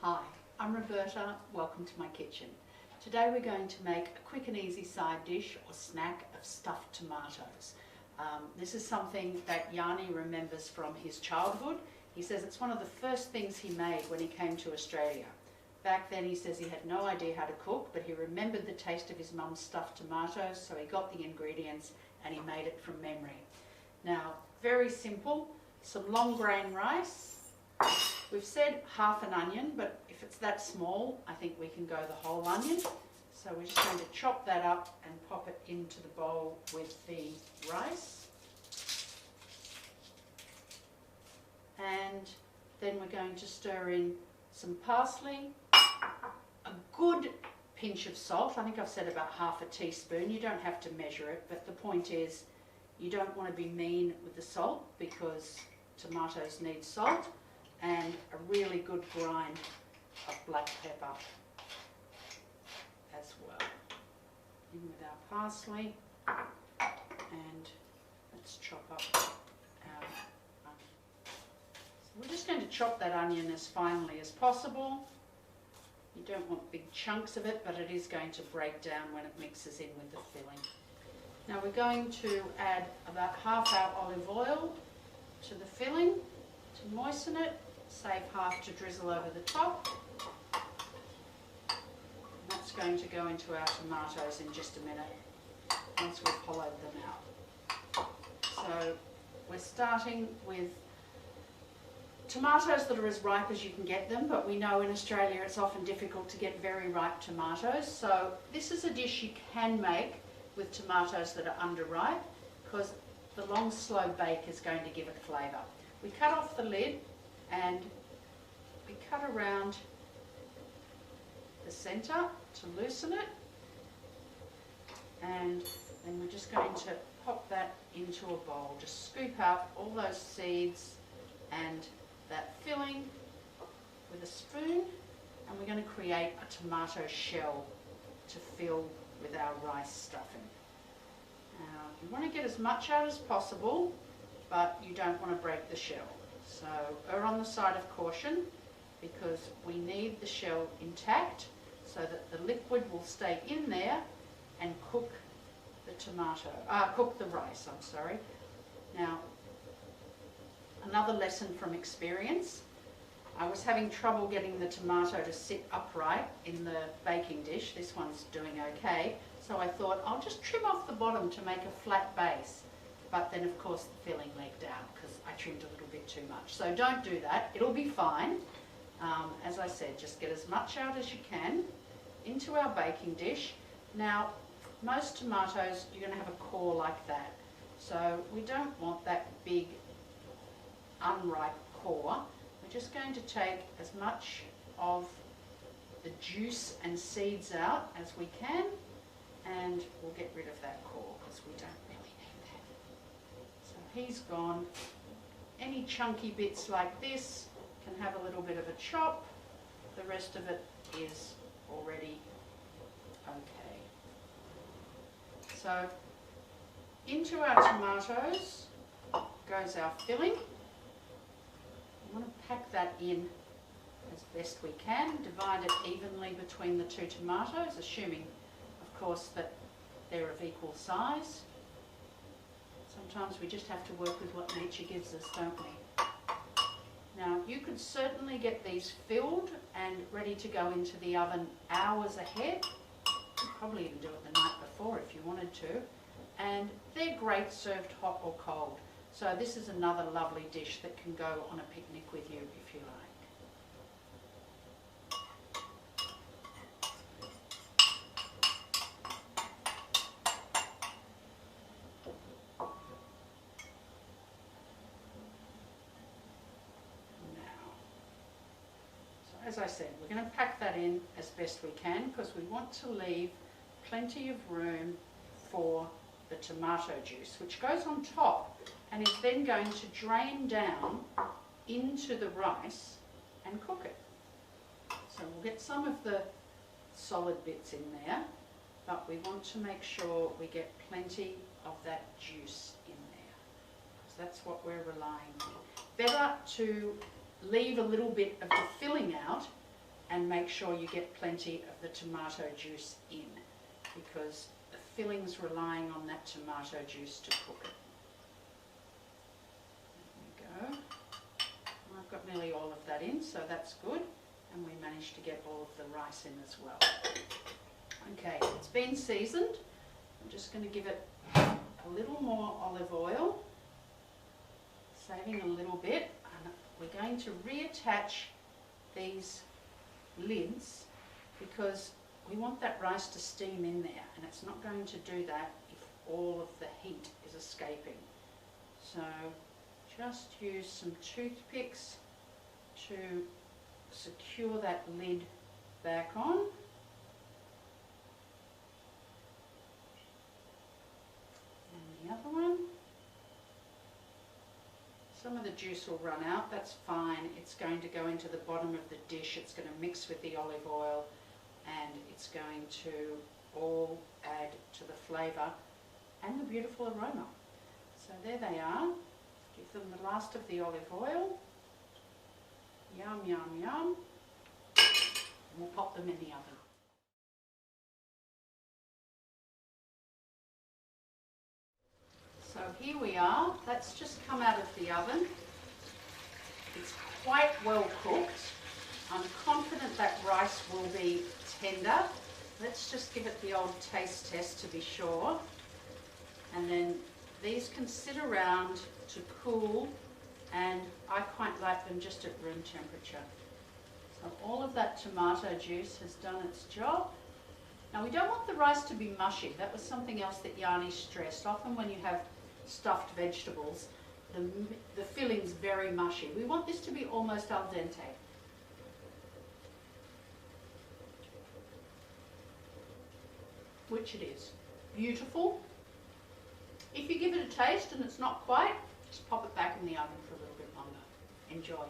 Hi, I'm Roberta. Welcome to my kitchen. Today we're going to make a quick and easy side dish or snack of stuffed tomatoes. This is something that Janni remembers from his childhood. He says it's one of the first things he made when he came to Australia. Back then he says he had no idea how to cook, but he remembered the taste of his mum's stuffed tomatoes, so he got the ingredients and he made it from memory. Now, very simple, some long grain rice. We've said half an onion, but if it's that small, I think we can go the whole onion. So we're just going to chop that up and pop it into the bowl with the rice. And then we're going to stir in some parsley, a good pinch of salt. I think I've said about half a teaspoon. You don't have to measure it, but the point is you don't want to be mean with the salt because tomatoes need salt, and a really good grind of black pepper as well. In with our parsley, and let's chop up our onion. So we're just going to chop that onion as finely as possible. You don't want big chunks of it, but it is going to break down when it mixes in with the filling. Now we're going to add about half our olive oil to the filling to moisten it, save half to drizzle over the top. And that's going to go into our tomatoes in just a minute once we've hollowed them out. So we're starting with tomatoes that are as ripe as you can get them, but we know in Australia it's often difficult to get very ripe tomatoes. So this is a dish you can make with tomatoes that are underripe because the long slow bake is going to give it flavour. We cut off the lid and we cut around the centre to loosen it, and then we're just going to pop that into a bowl. Just scoop out all those seeds and that filling with a spoon, and we're going to create a tomato shell to fill with our rice stuffing. Now, you want to get as much out as possible, but you don't want to break the shell. So err on the side of caution because we need the shell intact so that the liquid will stay in there and cook the rice, I'm sorry. Now, another lesson from experience. I was having trouble getting the tomato to sit upright in the baking dish. This one's doing okay. So I thought I'll just trim off the bottom to make a flat base. But then of course the filling leaked out because I trimmed a little bit too much. So don't do that, it'll be fine. As I said, just get as much out as you can into our baking dish. Now, most tomatoes, you're going to have a core like that. So we don't want that big unripe core. We're just going to take as much of the juice and seeds out as we can, and we'll get rid of that core because we don't really need that. So he's gone. Any chunky bits like this can have a little bit of a chop. The rest of it is already okay. So into our tomatoes goes our filling. We want to pack that in as best we can, divide it evenly between the two tomatoes, assuming of course that they're of equal size. Sometimes we just have to work with what nature gives us, don't we? Now, you could certainly get these filled and ready to go into the oven hours ahead. You could probably even do it the night before if you wanted to. And they're great served hot or cold. So this is another lovely dish that can go on a picnic with you if you like. As I said, we're going to pack that in as best we can because we want to leave plenty of room for the tomato juice, which goes on top and is then going to drain down into the rice and cook it. So we'll get some of the solid bits in there, but we want to make sure we get plenty of that juice in there because that's what we're relying on. Better to leave a little bit of the filling out and make sure you get plenty of the tomato juice in, because the filling's relying on that tomato juice to cook it. There we go. I've got nearly all of that in, so that's good. And we managed to get all of the rice in as well. Okay, it's been seasoned. I'm just going to give it a little more olive oil, saving a little bit. And we're going to reattach these lids because we want that rice to steam in there, and it's not going to do that if all of the heat is escaping. So just use some toothpicks to secure that lid back on. And the other one. Some of the juice will run out, that's fine. It's going to go into the bottom of the dish, it's going to mix with the olive oil, and it's going to all add to the flavour and the beautiful aroma. So there they are. Give them the last of the olive oil. Yum, yum, yum. And we'll pop them in the oven. So here we are. That's just come out of the oven. It's quite well cooked. I'm confident that rice will be tender. Let's just give it the old taste test to be sure. And then these can sit around to cool, and I quite like them just at room temperature. So all of that tomato juice has done its job. Now we don't want the rice to be mushy. That was something else that Janni stressed. Often when you have stuffed vegetables, the filling's very mushy. We want this to be almost al dente. Which it is. Beautiful. If you give it a taste and it's not quite, just pop it back in the oven for a little bit longer. Enjoy.